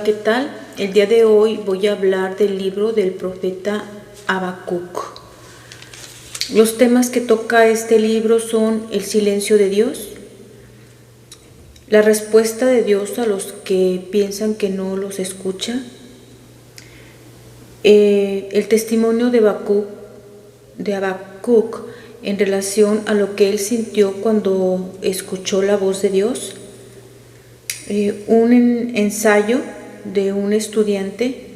¿qué tal? El día de hoy voy a hablar del libro del profeta Habacuc. Los temas que toca este libro son el silencio de Dios, la respuesta de Dios a los que piensan que no los escucha, el testimonio de Habacuc en relación a lo que él sintió cuando escuchó la voz de Dios, un ensayo de un estudiante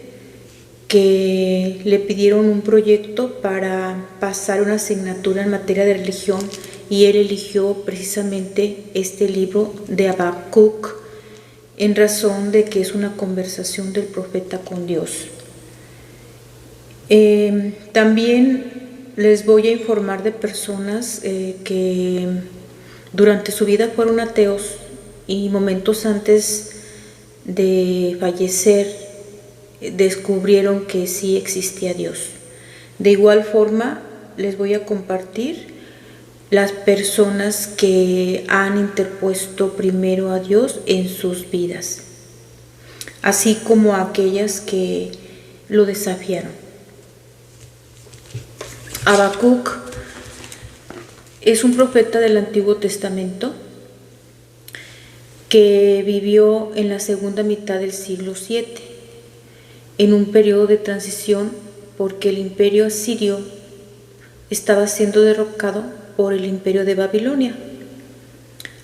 que le pidieron un proyecto para pasar una asignatura en materia de religión y él eligió precisamente este libro de Habacuc en razón de que es una conversación del profeta con Dios. También les voy a informar de personas que durante su vida fueron ateos y momentos antes de fallecer descubrieron que sí existía Dios. De igual forma, les voy a compartir las personas que han interpuesto primero a Dios en sus vidas, así como aquellas que lo desafiaron. Habacuc es un profeta del Antiguo Testamento que vivió en la segunda mitad del siglo VII, en un periodo de transición porque el imperio asirio estaba siendo derrocado por el imperio de Babilonia.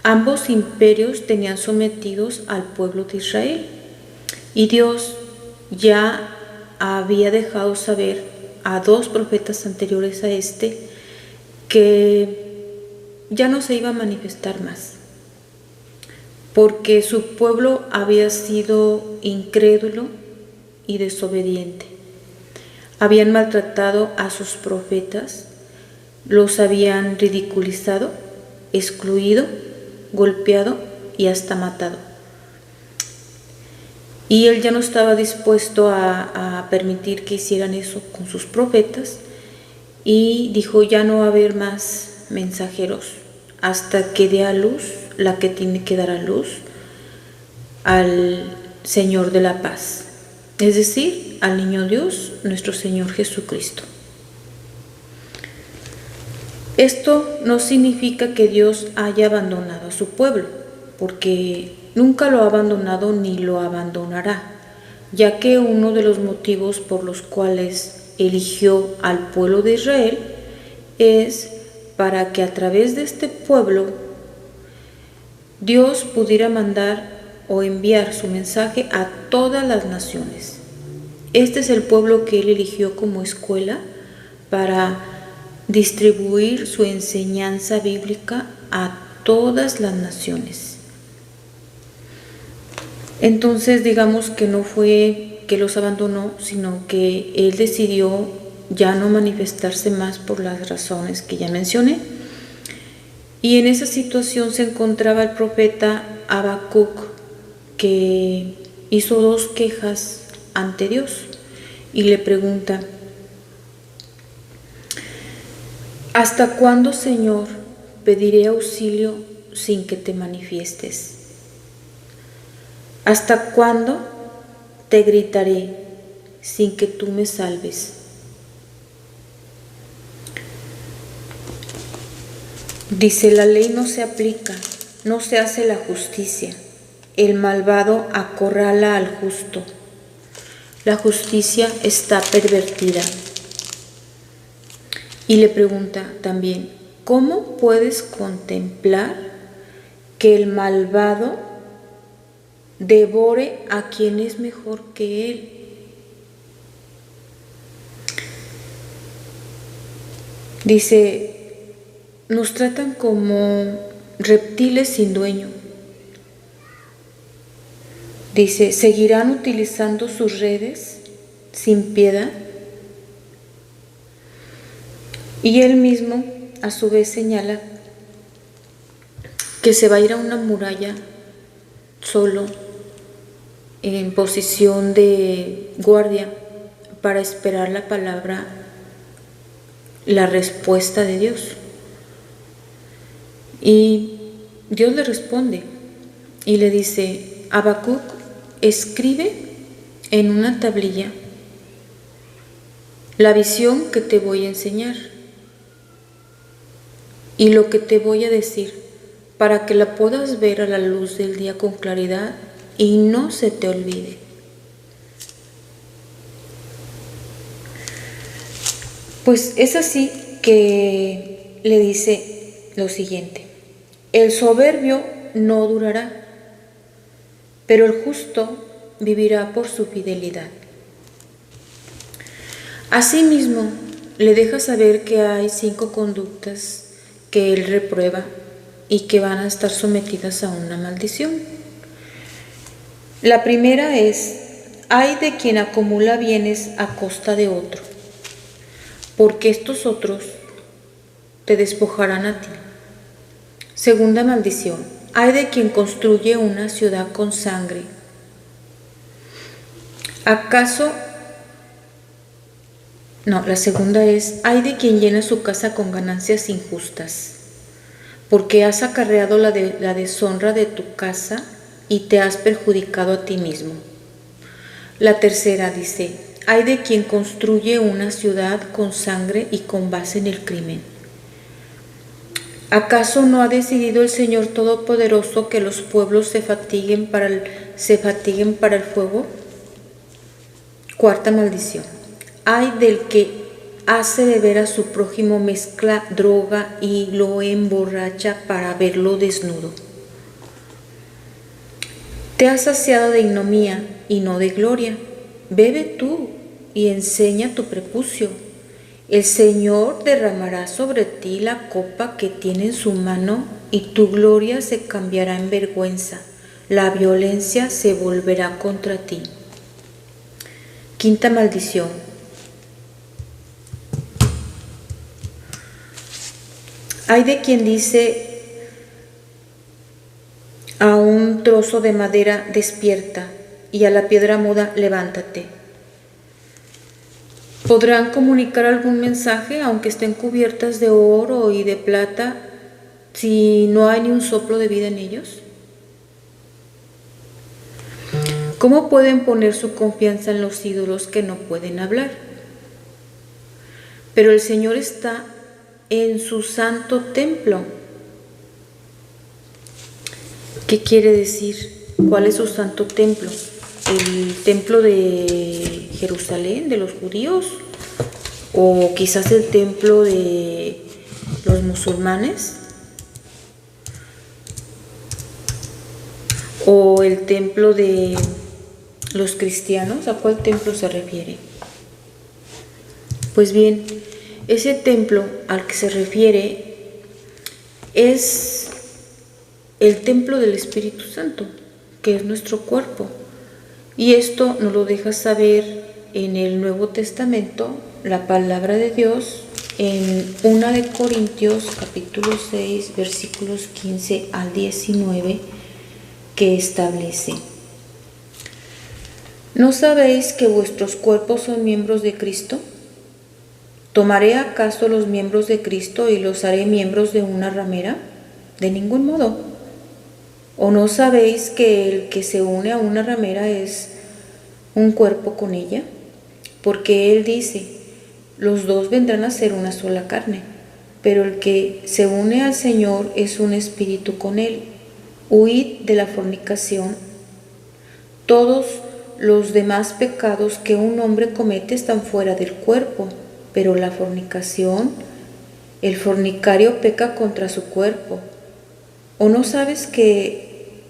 Ambos imperios tenían sometidos al pueblo de Israel y Dios ya había dejado saber a dos profetas anteriores a este que ya no se iba a manifestar más, porque su pueblo había sido incrédulo y desobediente. Habían maltratado a sus profetas, los habían ridiculizado, excluido, golpeado y hasta matado. Y él ya no estaba dispuesto a permitir que hicieran eso con sus profetas y dijo: ya no va a haber más mensajeros hasta que dé a luz la que tiene que dar a luz, al Señor de la paz, es decir, al niño Dios, nuestro Señor Jesucristo. Esto no significa que Dios haya abandonado a su pueblo, porque nunca lo ha abandonado ni lo abandonará, ya que uno de los motivos por los cuales eligió al pueblo de Israel es para que a través de este pueblo Dios pudiera mandar o enviar su mensaje a todas las naciones. Este es el pueblo que él eligió como escuela para distribuir su enseñanza bíblica a todas las naciones. Entonces, digamos que no fue que los abandonó, sino que él decidió ya no manifestarse más por las razones que ya mencioné. Y en esa situación se encontraba el profeta Habacuc, que hizo dos quejas ante Dios y le pregunta: ¿hasta cuándo, Señor, pediré auxilio sin que te manifiestes? ¿Hasta cuándo te gritaré sin que tú me salves? Dice: la ley no se aplica, no se hace la justicia. El malvado acorrala al justo. La justicia está pervertida. Y le pregunta también: ¿cómo puedes contemplar que el malvado devore a quien es mejor que él? Dice: nos tratan como reptiles sin dueño. Dice: ¿seguirán utilizando sus redes sin piedad? Y él mismo a su vez señala que se va a ir a una muralla solo, en posición de guardia, para esperar la palabra, la respuesta de Dios. Y Dios le responde y le dice: Habacuc, escribe en una tablilla la visión que te voy a enseñar y lo que te voy a decir para que la puedas ver a la luz del día con claridad y no se te olvide. Pues es así que le dice lo siguiente: el soberbio no durará, pero el justo vivirá por su fidelidad. Asimismo, le deja saber que hay 5 conductas que él reprueba y que van a estar sometidas a una maldición. La primera es: ay de quien acumula bienes a costa de otro, porque estos otros te despojarán a ti. Segunda maldición: ay de quien construye una ciudad con sangre. La segunda es: ay de quien llena su casa con ganancias injustas, porque has acarreado la deshonra de tu casa y te has perjudicado a ti mismo. La tercera dice: ay de quien construye una ciudad con sangre y con base en el crimen. ¿Acaso no ha decidido el Señor Todopoderoso que los pueblos se fatiguen para el fuego? Cuarta maldición: ay del que hace beber a su prójimo mezcla droga y lo emborracha para verlo desnudo. Te has saciado de ignominia y no de gloria. Bebe tú y enseña tu prepucio. El Señor derramará sobre ti la copa que tiene en su mano y tu gloria se cambiará en vergüenza. La violencia se volverá contra ti. Quinta maldición: hay de quien dice a un trozo de madera: despierta, y a la piedra muda: levántate. ¿Podrán comunicar algún mensaje aunque estén cubiertas de oro y de plata si no hay ni un soplo de vida en ellos? ¿Cómo pueden poner su confianza en los ídolos que no pueden hablar? Pero el Señor está en su santo templo. ¿Qué quiere decir? ¿Cuál es su santo templo? ¿El templo de Jerusalén, de los judíos? ¿O quizás el templo de los musulmanes? ¿O el templo de los cristianos? ¿A cuál templo se refiere? Pues bien, ese templo al que se refiere es el templo del Espíritu Santo, que es nuestro cuerpo. Y esto nos lo deja saber en el Nuevo Testamento, la palabra de Dios, en 1 de Corintios capítulo 6, versículos 15 al 19, que establece: ¿no sabéis que vuestros cuerpos son miembros de Cristo? ¿Tomaré acaso los miembros de Cristo y los haré miembros de una ramera? De ningún modo. ¿O no sabéis que el que se une a una ramera es un cuerpo con ella? Porque él dice: los dos vendrán a ser una sola carne. Pero el que se une al Señor es un espíritu con él. Huid de la fornicación. Todos los demás pecados que un hombre comete están fuera del cuerpo, pero la fornicación, el fornicario peca contra su cuerpo. ¿O no sabes que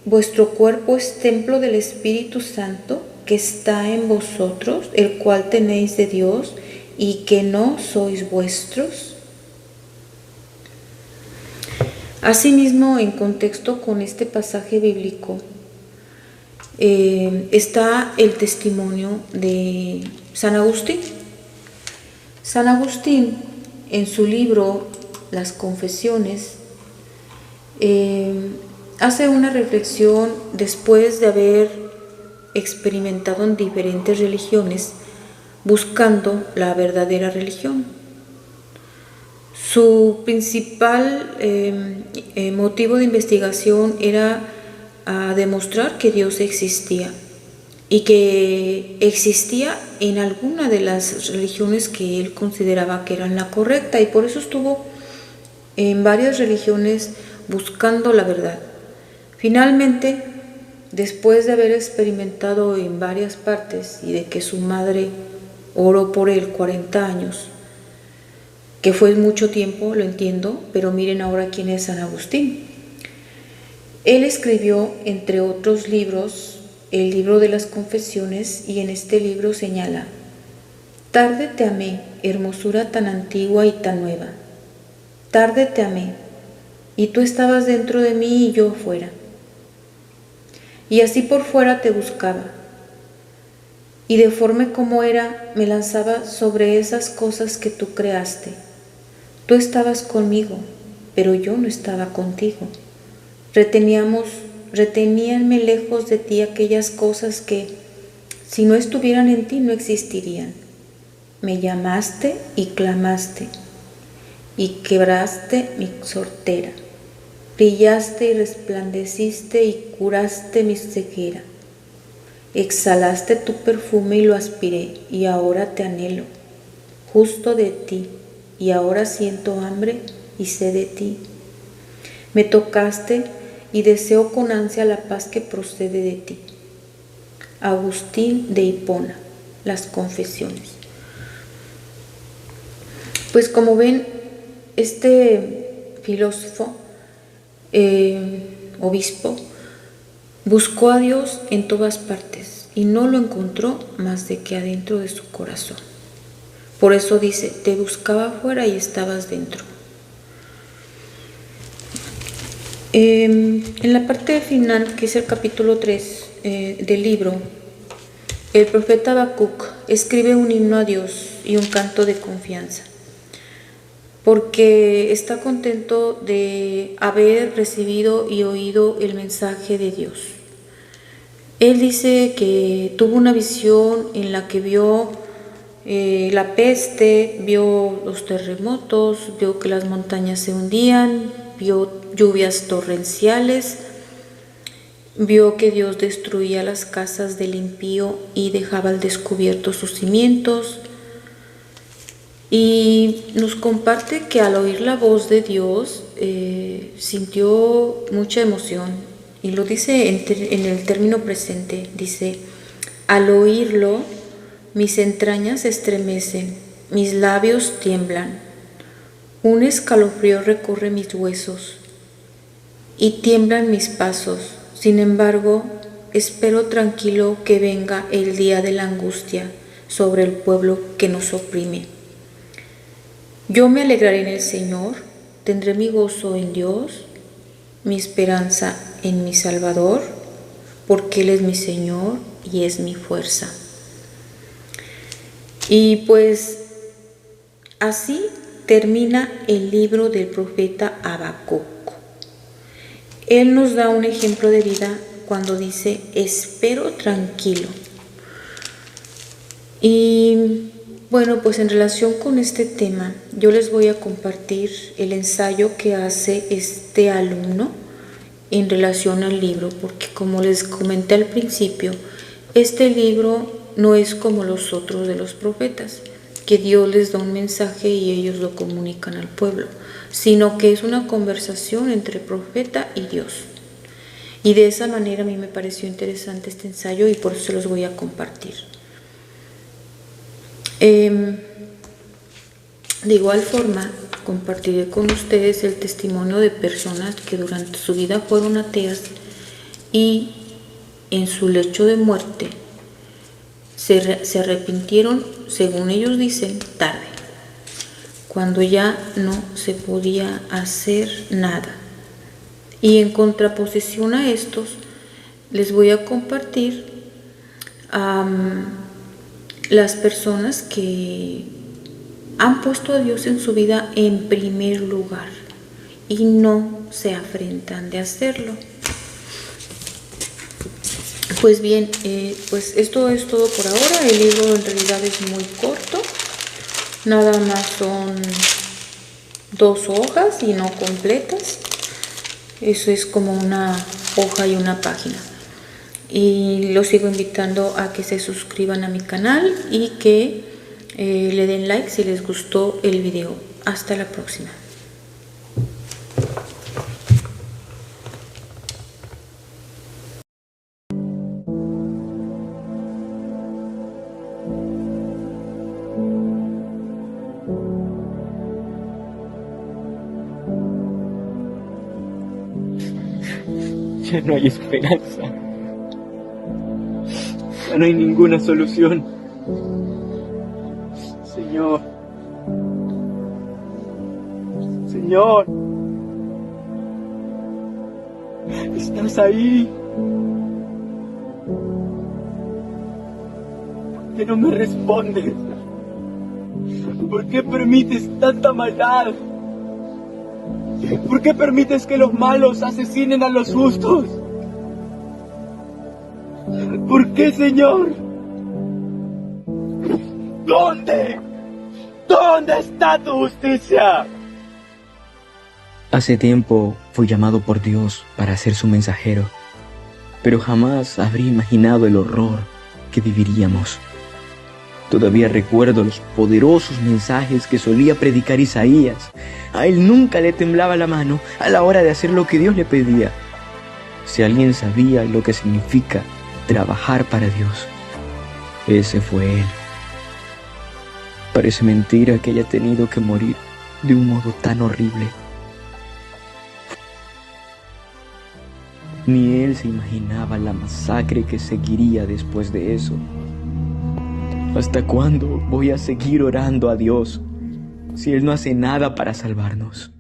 vuestro cuerpo es templo del Espíritu Santo que está en vosotros, el cual tenéis de Dios, y que no sois vuestros? Asimismo, en contexto con este pasaje bíblico, está el testimonio de San Agustín. San Agustín, en su libro Las Confesiones, hace una reflexión después de haber experimentado en diferentes religiones, buscando la verdadera religión. Su principal motivo de investigación era a demostrar que Dios existía y que existía en alguna de las religiones que él consideraba que eran la correcta, y por eso estuvo en varias religiones buscando la verdad. Finalmente, después de haber experimentado en varias partes y de que su madre oró por él 40 años, que fue mucho tiempo, lo entiendo, pero miren ahora quién es San Agustín. Él escribió, entre otros libros, el libro de las Confesiones, y en este libro señala: tarde te amé, hermosura tan antigua y tan nueva. Tarde te amé, y tú estabas dentro de mí y yo fuera. Y así por fuera te buscaba, y deforme como era, me lanzaba sobre esas cosas que tú creaste. Tú estabas conmigo, pero yo no estaba contigo. Reteníanme lejos de ti aquellas cosas que, si no estuvieran en ti, no existirían. Me llamaste y clamaste, y quebraste mi sortera. Brillaste y resplandeciste y curaste mi ceguera. Exhalaste tu perfume y lo aspiré, y ahora te anhelo, justo de ti, y ahora siento hambre y sed de ti. Me tocaste y deseo con ansia la paz que procede de ti. Agustín de Hipona, las Confesiones. Pues como ven, este filósofo, obispo, buscó a Dios en todas partes y no lo encontró más de que adentro de su corazón. Por eso dice: te buscaba afuera y estabas dentro. En la parte final, que es el capítulo 3 del libro, el profeta Habacuc escribe un himno a Dios y un canto de confianza, porque está contento de haber recibido y oído el mensaje de Dios. Él dice que tuvo una visión en la que vio la peste, vio los terremotos, vio que las montañas se hundían, vio lluvias torrenciales, vio que Dios destruía las casas del impío y dejaba al descubierto sus cimientos. Y nos comparte que al oír la voz de Dios sintió mucha emoción, y lo dice en el término presente. Dice: al oírlo mis entrañas se estremecen, mis labios tiemblan, un escalofrío recorre mis huesos y tiemblan mis pasos. Sin embargo, espero tranquilo que venga el día de la angustia sobre el pueblo que nos oprime. Yo me alegraré en el Señor, tendré mi gozo en Dios, mi esperanza en mi Salvador, porque Él es mi Señor y es mi fuerza. Y pues así termina el libro del profeta Habacuc. Él nos da un ejemplo de vida cuando dice: espero tranquilo. Y bueno, pues en relación con este tema, yo les voy a compartir el ensayo que hace este alumno en relación al libro, porque como les comenté al principio, este libro no es como los otros de los profetas, que Dios les da un mensaje y ellos lo comunican al pueblo, sino que es una conversación entre el profeta y Dios. Y de esa manera a mí me pareció interesante este ensayo, y por eso se los voy a compartir. De igual forma, compartiré con ustedes el testimonio de personas que durante su vida fueron ateas y en su lecho de muerte se arrepintieron, según ellos dicen, tarde, cuando ya no se podía hacer nada. Y en contraposición a estos, les voy a compartir las personas que han puesto a Dios en su vida en primer lugar y no se afrentan de hacerlo. Pues bien, pues esto es todo por ahora. El libro en realidad es muy corto, nada más son 2 hojas y no completas. Eso es como una hoja y una página. y los sigo invitando a que se suscriban a mi canal y que le den like si les gustó el video. Hasta la próxima. Ya no hay esperanza. Ya no hay ninguna solución. Señor. Señor. ¿Estás ahí? ¿Por qué no me respondes? ¿Por qué permites tanta maldad? ¿Por qué permites que los malos asesinen a los justos? ¿Por qué, Señor? ¿Dónde? ¿Dónde está tu justicia? Hace tiempo fui llamado por Dios para ser su mensajero, pero jamás habría imaginado el horror que viviríamos. Todavía recuerdo los poderosos mensajes que solía predicar Isaías. A él nunca le temblaba la mano a la hora de hacer lo que Dios le pedía. Si alguien sabía lo que significa trabajar para Dios, ese fue él. Parece mentira que haya tenido que morir de un modo tan horrible. Ni él se imaginaba la masacre que seguiría después de eso. ¿Hasta cuándo voy a seguir orando a Dios si Él no hace nada para salvarnos?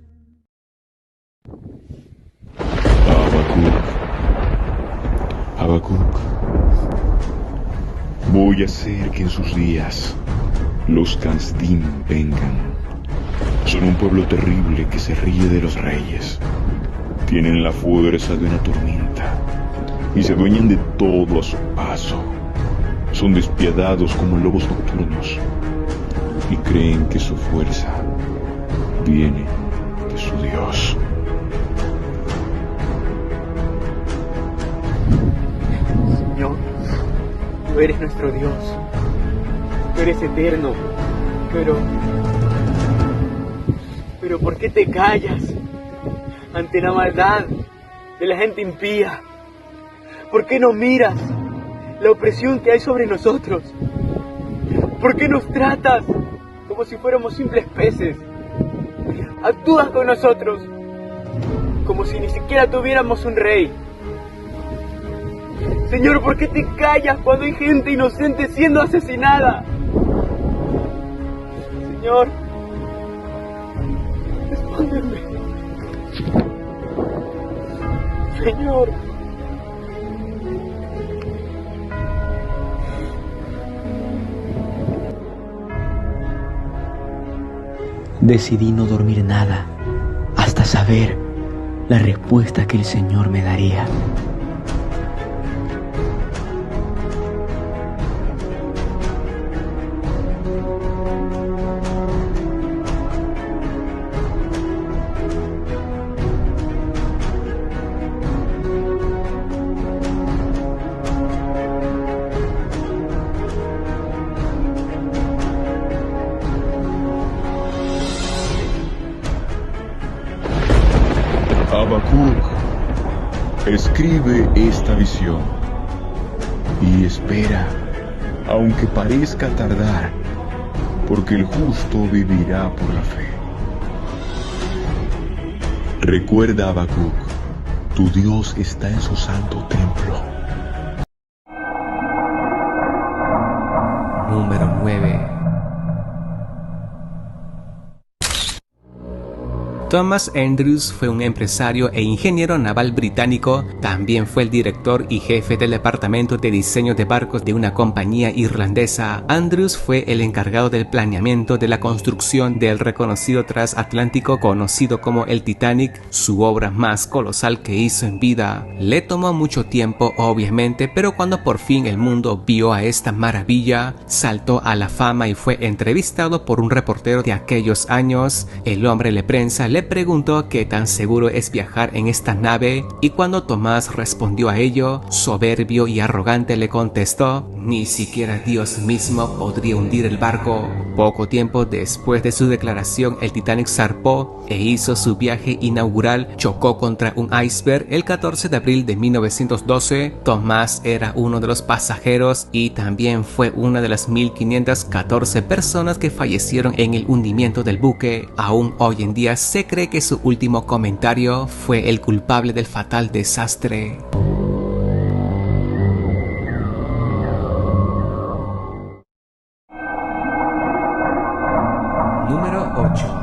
Habacuc, voy a hacer que en sus días los Casdim vengan. Son un pueblo terrible que se ríe de los reyes. Tienen la fuerza de una tormenta y se dueñan de todo a su paso. Son despiadados como lobos nocturnos y creen que su fuerza viene de su Dios. Señor, tú eres nuestro Dios. Tú eres eterno. Pero ¿por qué te callas ante la maldad de la gente impía? ¿Por qué no miras la opresión que hay sobre nosotros? ¿Por qué nos tratas como si fuéramos simples peces? Actúas con nosotros como si ni siquiera tuviéramos un rey. Señor, ¿por qué te callas cuando hay gente inocente siendo asesinada? Señor, respóndeme. Señor. Decidí no dormir nada hasta saber la respuesta que el Señor me daría. Habacuc, escribe esta visión y espera, aunque parezca tardar, porque el justo vivirá por la fe. Recuerda, Habacuc, tu Dios está en su santo templo. Número 9. Thomas Andrews fue un empresario e ingeniero naval británico, también fue el director y jefe del departamento de diseño de barcos de una compañía irlandesa. Andrews fue el encargado del planeamiento de la construcción del reconocido transatlántico conocido como el Titanic, su obra más colosal que hizo en vida. Le tomó mucho tiempo, obviamente, pero cuando por fin el mundo vio a esta maravilla, saltó a la fama y fue entrevistado por un reportero de aquellos años. El hombre de prensa le le preguntó qué tan seguro es viajar en esta nave, y cuando Tomás respondió a ello, soberbio y arrogante le contestó: ni siquiera Dios mismo podría hundir el barco. Poco tiempo después de su declaración, el Titanic zarpó e hizo su viaje inaugural. Chocó contra un iceberg el 14 de abril de 1912. Tomás era uno de los pasajeros y también fue una de las 1514 personas que fallecieron en el hundimiento del buque. Aún hoy en día se cree que su último comentario fue el culpable del fatal desastre. Número 8.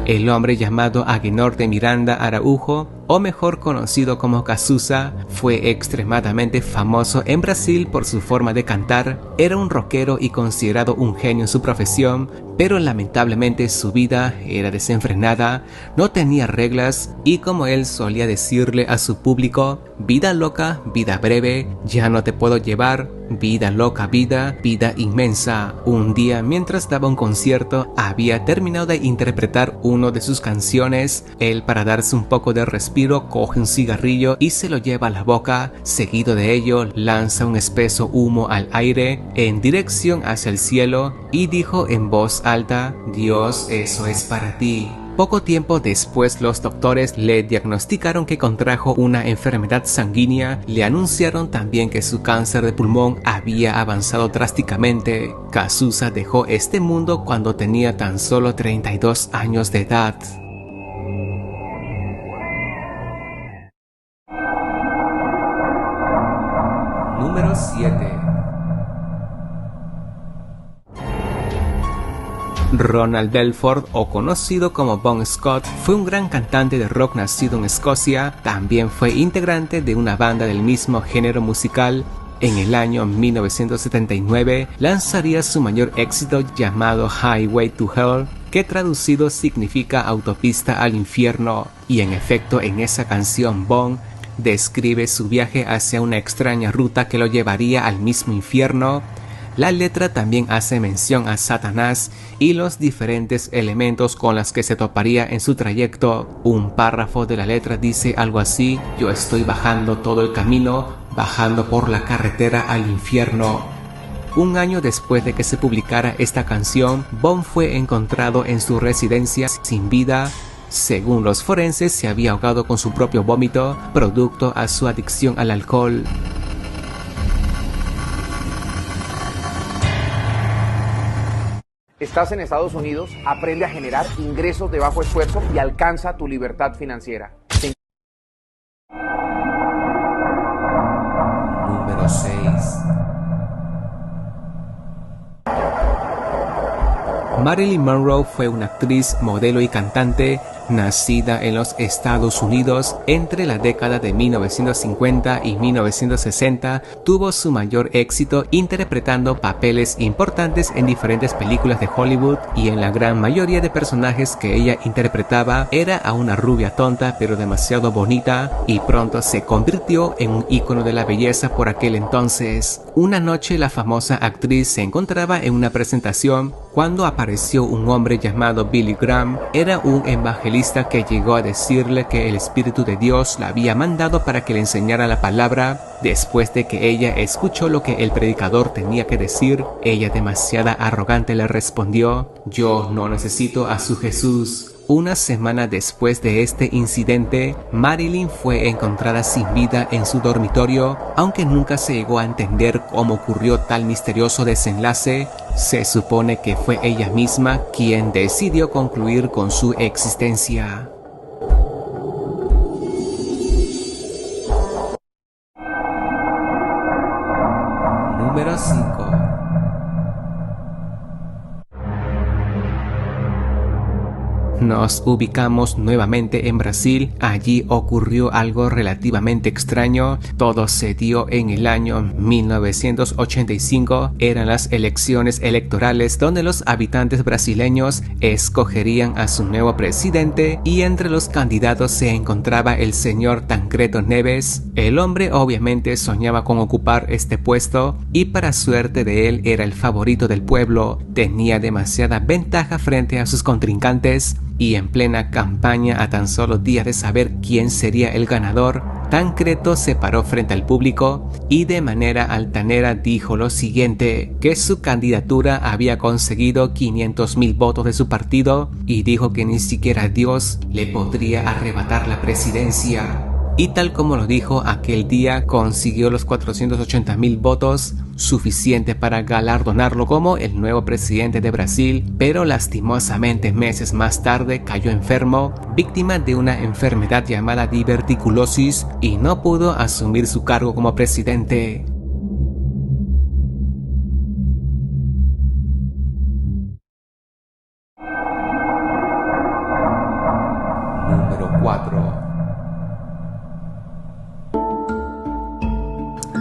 El hombre llamado Agenor de Miranda Araújo, o mejor conocido como Cazuza, fue extremadamente famoso en Brasil por su forma de cantar. Era un rockero y considerado un genio en su profesión, pero lamentablemente su vida era desenfrenada, no tenía reglas y, como él solía decirle a su público: vida loca, vida breve, ya no te puedo llevar, vida loca, vida inmensa. Un día, mientras daba un concierto, había terminado de interpretar una de sus canciones. Él, para darse un poco de respiro, coge un cigarrillo y se lo lleva a la boca. Seguido de ello, lanza un espeso humo al aire en dirección hacia el cielo y dijo en voz alta: Dios, eso es para ti. Poco tiempo después, los doctores le diagnosticaron que contrajo una enfermedad sanguínea. Le anunciaron también que su cáncer de pulmón había avanzado drásticamente. Cazuza dejó este mundo cuando tenía tan solo 32 años de edad. Número 7. Ronald Belford, o conocido como Bon Scott, fue un gran cantante de rock nacido en Escocia. También fue integrante de una banda del mismo género musical. En el año 1979 lanzaría su mayor éxito llamado Highway to Hell, que traducido significa autopista al infierno. Y en efecto, en esa canción Bon describe su viaje hacia una extraña ruta que lo llevaría al mismo infierno. La letra también hace mención a Satanás y los diferentes elementos con los que se toparía en su trayecto. Un párrafo de la letra dice algo así: yo estoy bajando todo el camino, bajando por la carretera al infierno. Un año después de que se publicara esta canción, Bon fue encontrado en su residencia sin vida. Según los forenses, se había ahogado con su propio vómito, producto a su adicción al alcohol. Estás en Estados Unidos, aprende a generar ingresos de bajo esfuerzo y alcanza tu libertad financiera. Número 6. Marilyn Monroe fue una actriz, modelo y cantante nacida en los Estados Unidos entre la década de 1950 y 1960. Tuvo su mayor éxito interpretando papeles importantes en diferentes películas de Hollywood, y en la gran mayoría de personajes que ella interpretaba era a una rubia tonta pero demasiado bonita, y pronto se convirtió en un ícono de la belleza por aquel entonces. Una noche la famosa actriz se encontraba en una presentación cuando apareció un hombre llamado Billy Graham. Era un evangelista que llegó a decirle que el Espíritu de Dios la había mandado para que le enseñara la palabra. Después de que ella escuchó lo que el predicador tenía que decir, ella, demasiada arrogante, le respondió: yo no necesito a su Jesús. Una semana después de este incidente, Marilyn fue encontrada sin vida en su dormitorio. Aunque nunca se llegó a entender cómo ocurrió tal misterioso desenlace, se supone que fue ella misma quien decidió concluir con su existencia. Número 5. Nos ubicamos nuevamente en Brasil. Allí ocurrió algo relativamente extraño. Todo se dio en el año 1985. Eran las elecciones electorales donde los habitantes brasileños escogerían a su nuevo presidente, y entre los candidatos se encontraba el señor Tancredo Neves. El hombre obviamente soñaba con ocupar este puesto y para suerte de él era el favorito del pueblo. Tenía demasiada ventaja frente a sus contrincantes. Y en plena campaña, a tan solo días de saber quién sería el ganador, Tancredo se paró frente al público y de manera altanera dijo lo siguiente: que su candidatura había conseguido 500,000 votos de su partido, y dijo que ni siquiera Dios le podría arrebatar la presidencia. Y tal como lo dijo aquel día, consiguió los 480,000 votos, suficiente para galardonarlo como el nuevo presidente de Brasil, pero lastimosamente meses más tarde cayó enfermo, víctima de una enfermedad llamada diverticulosis, y no pudo asumir su cargo como presidente. Número 4.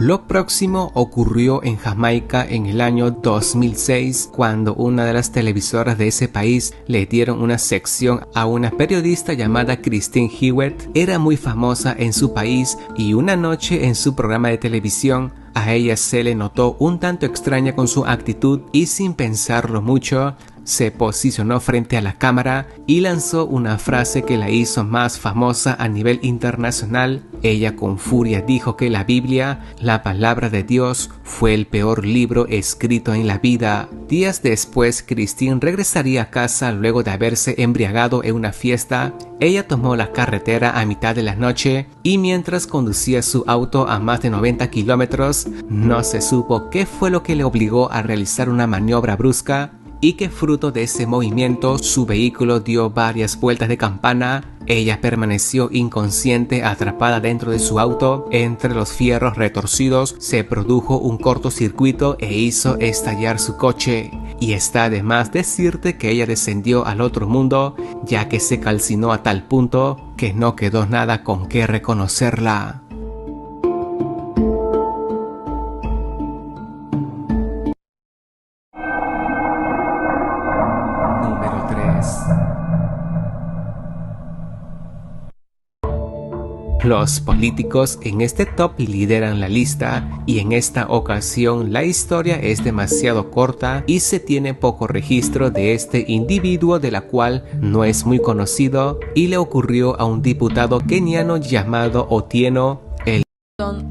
Lo próximo ocurrió en Jamaica en el año 2006, cuando una de las televisoras de ese país le dieron una sección a una periodista llamada Christine Hewitt. Era muy famosa en su país y una noche en su programa de televisión a ella se le notó un tanto extraña con su actitud, y sin pensarlo mucho se posicionó frente a la cámara y lanzó una frase que la hizo más famosa a nivel internacional. Ella con furia dijo que la Biblia, la palabra de Dios, fue el peor libro escrito en la vida. Días después, Christine regresaría a casa luego de haberse embriagado en una fiesta. Ella tomó la carretera a mitad de la noche y mientras conducía su auto a más de 90 kilómetros, no se supo qué fue lo que le obligó a realizar una maniobra brusca, y que fruto de ese movimiento su vehículo dio varias vueltas de campana. Ella permaneció inconsciente, atrapada dentro de su auto. Entre los fierros retorcidos se produjo un cortocircuito e hizo estallar su coche. Y está de más decirte que ella descendió al otro mundo, ya que se calcinó a tal punto que no quedó nada con qué reconocerla. Número 3. Los políticos en este top lideran la lista, y en esta ocasión la historia es demasiado corta y se tiene poco registro de este individuo, de la cual no es muy conocido, y le ocurrió a un diputado keniano llamado Otieno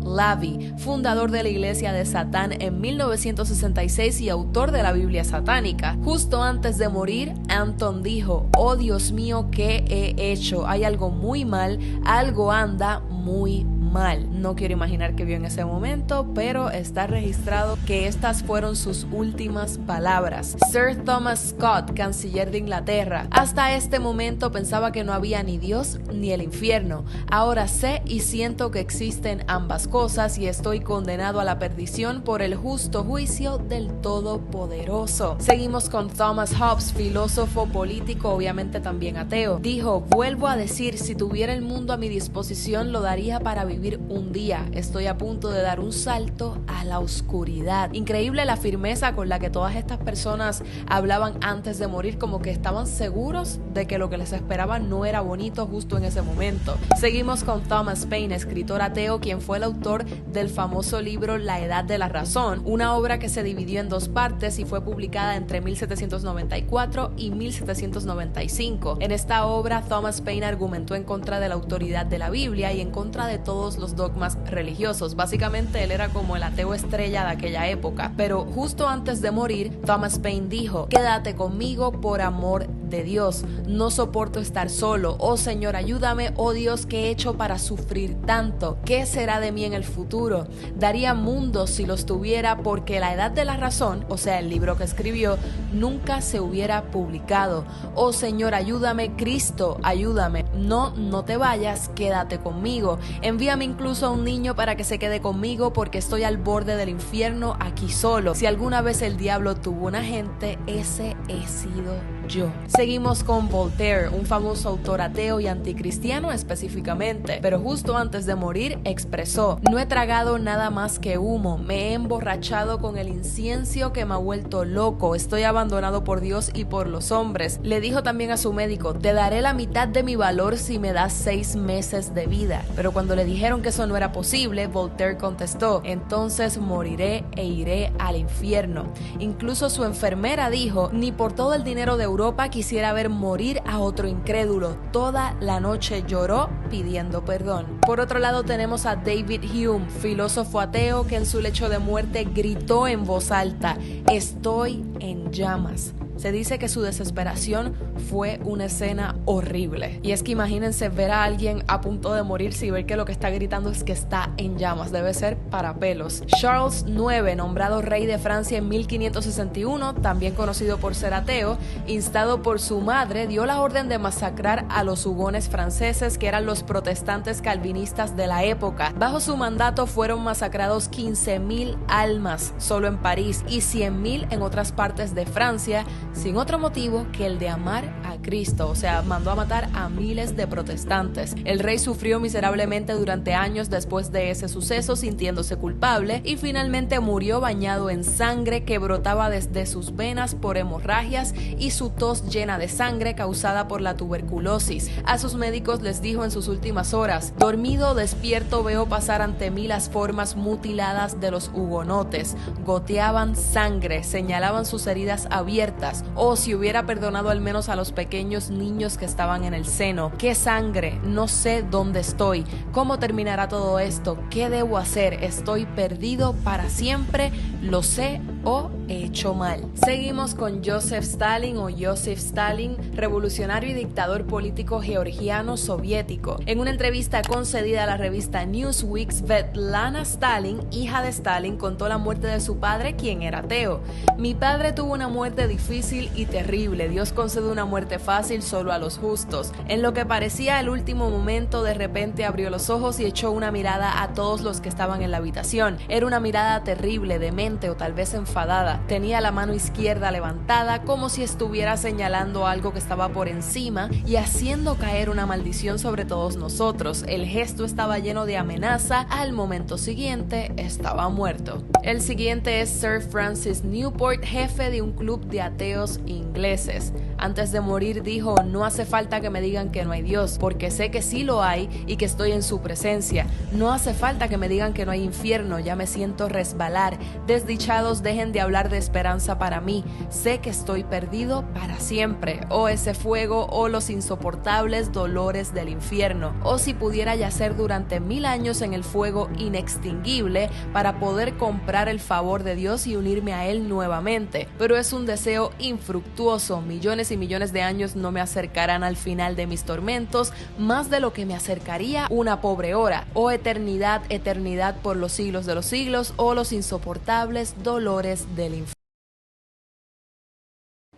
LaVey, fundador de la Iglesia de Satán en 1966 y autor de la Biblia satánica. Justo antes de morir, Anton dijo: "Oh Dios mío, ¿qué he hecho? Hay algo muy mal, algo anda muy mal". No quiero imaginar qué vio en ese momento, pero está registrado que estas fueron sus últimas palabras. Sir Thomas Scott, canciller de Inglaterra: "Hasta este momento pensaba que no había ni Dios ni el infierno. Ahora sé y siento que existen ambas cosas y estoy condenado a la perdición por el justo juicio del Todopoderoso". Seguimos con Thomas Hobbes, filósofo político, obviamente también ateo. Dijo: "Vuelvo a decir, si tuviera el mundo a mi disposición lo daría para vivir un día. Estoy a punto de dar un salto a la oscuridad". Increíble la firmeza con la que todas estas personas hablaban antes de morir, como que estaban seguros de que lo que les esperaba no era bonito justo en ese momento. Seguimos con Thomas Paine, escritor ateo, quien fue el autor del famoso libro La Edad de la Razón, una obra que se dividió en dos partes y fue publicada entre 1794 y 1795. En esta obra, Thomas Paine argumentó en contra de la autoridad de la Biblia y en contra de todos los dogmas religiosos. Básicamente él era como el ateo estrella de aquella época. Pero justo antes de morir, Thomas Paine dijo: "Quédate conmigo por amor de Dios. No soporto estar solo. Oh Señor, ayúdame. Oh Dios, ¿qué he hecho para sufrir tanto? ¿Qué será de mí en el futuro? Daría mundos si los tuviera, porque La Edad de la Razón", o sea, el libro que escribió, "nunca se hubiera publicado. Oh Señor, ayúdame. Cristo, ayúdame. No te vayas, quédate conmigo. Envíame incluso a un niño para que se quede conmigo, porque estoy al borde del infierno aquí solo. Si alguna vez el diablo tuvo un agente, ese he sido yo. Seguimos con Voltaire, un famoso autor ateo y anticristiano específicamente, pero justo antes de morir expresó: no he tragado nada más que humo, me he emborrachado con el incienso que me ha vuelto loco, estoy abandonado por Dios y por los hombres. Le dijo también a su médico: te daré la mitad de mi valor si me das 6 meses de vida. Pero cuando le dijeron que eso no era posible, Voltaire contestó: entonces moriré e iré al infierno. Incluso su enfermera dijo: ni por todo el dinero de Europa quisiera ver morir a otro incrédulo. Toda la noche lloró pidiendo perdón. Por otro lado tenemos a David Hume, filósofo ateo que en su lecho de muerte gritó en voz alta: estoy en llamas. Se dice que su desesperación fue una escena horrible. Y es que imagínense ver a alguien a punto de morirse y ver que lo que está gritando es que está en llamas. Debe ser para pelos. Charles IX, nombrado rey de Francia en 1561, también conocido por ser ateo, instado por su madre, dio la orden de masacrar a los hugones franceses, que eran los protestantes calvinistas de la época. Bajo su mandato fueron masacrados 15.000 almas solo en París y 100.000 en otras partes de Francia, sin otro motivo que el de amar a Cristo. O sea, mandó a matar a miles de protestantes. El rey sufrió miserablemente durante años después de ese suceso, sintiéndose culpable, y finalmente murió bañado en sangre que brotaba desde sus venas por hemorragias y su tos llena de sangre causada por la tuberculosis. A sus médicos les dijo en sus últimas horas: dormido o despierto veo pasar ante mí las formas mutiladas de los hugonotes. Goteaban sangre, señalaban sus heridas abiertas. Oh, si hubiera perdonado al menos a los pequeños niños que estaban en el seno. ¡Qué sangre! No sé dónde estoy. ¿Cómo terminará todo esto? ¿Qué debo hacer? Estoy perdido para siempre. Lo sé o he hecho mal. Seguimos con Joseph Stalin o Joseph Stalin, revolucionario y dictador político georgiano soviético. En una entrevista concedida a la revista Newsweek, Svetlana Stalin, hija de Stalin, contó la muerte de su padre, quien era ateo. Mi padre tuvo una muerte difícil y terrible. Dios concede una muerte fácil solo a los justos. En lo que parecía el último momento, de repente abrió los ojos y echó una mirada a todos los que estaban en la habitación. Era una mirada terrible, demente o tal vez enfadada. Tenía la mano izquierda levantada como si estuviera señalando algo que estaba por encima y haciendo caer una maldición sobre todos nosotros. El gesto estaba lleno de amenaza. Al momento siguiente estaba muerto. El siguiente es Sir Francis Newport, jefe de un club de ateos ingleses. Antes de morir dijo: no hace falta que me digan que no hay Dios, porque sé que sí lo hay y que estoy en su presencia. No hace falta que me digan que no hay infierno, ya me siento resbalar. Desdichados, dejen de hablar de esperanza para mí. Sé que estoy perdido para siempre. Oh, ese fuego, oh, los insoportables dolores del infierno. Oh, si pudiera yacer durante 1000 años en el fuego inextinguible para poder comprar el favor de Dios y unirme a Él nuevamente. Pero es un deseo infructuoso. Millones y millones de años no me acercarán al final de mis tormentos, más de lo que me acercaría una pobre hora. Oh eternidad, eternidad por los siglos de los siglos, oh los insoportables dolores del infierno.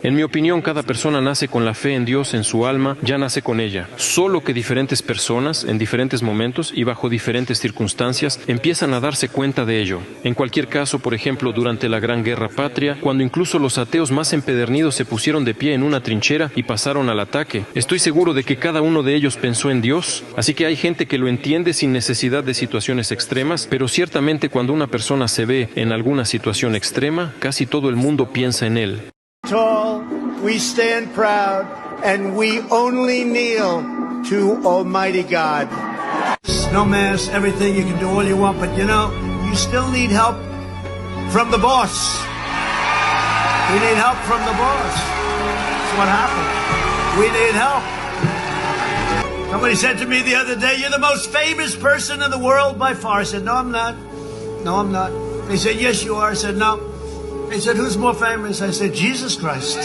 En mi opinión, cada persona nace con la fe en Dios en su alma, ya nace con ella. Solo que diferentes personas, en diferentes momentos y bajo diferentes circunstancias, empiezan a darse cuenta de ello. En cualquier caso, por ejemplo, durante la Gran Guerra Patria, cuando incluso los ateos más empedernidos se pusieron de pie en una trinchera y pasaron al ataque, estoy seguro de que cada uno de ellos pensó en Dios. Así que hay gente que lo entiende sin necesidad de situaciones extremas, pero ciertamente cuando una persona se ve en alguna situación extrema, casi todo el mundo piensa en él. Tall, we stand proud, and we only kneel to Almighty God. No mass, everything, you can do all you want, but you know, you still need help from the boss. We need help from the boss. That's what happened. We need help. Somebody said to me the other day, you're the most famous person in the world by far. I said, no, I'm not. No, I'm not. They said, yes, you are. I said, no. They said, who's more famous? I said, Jesus Christ.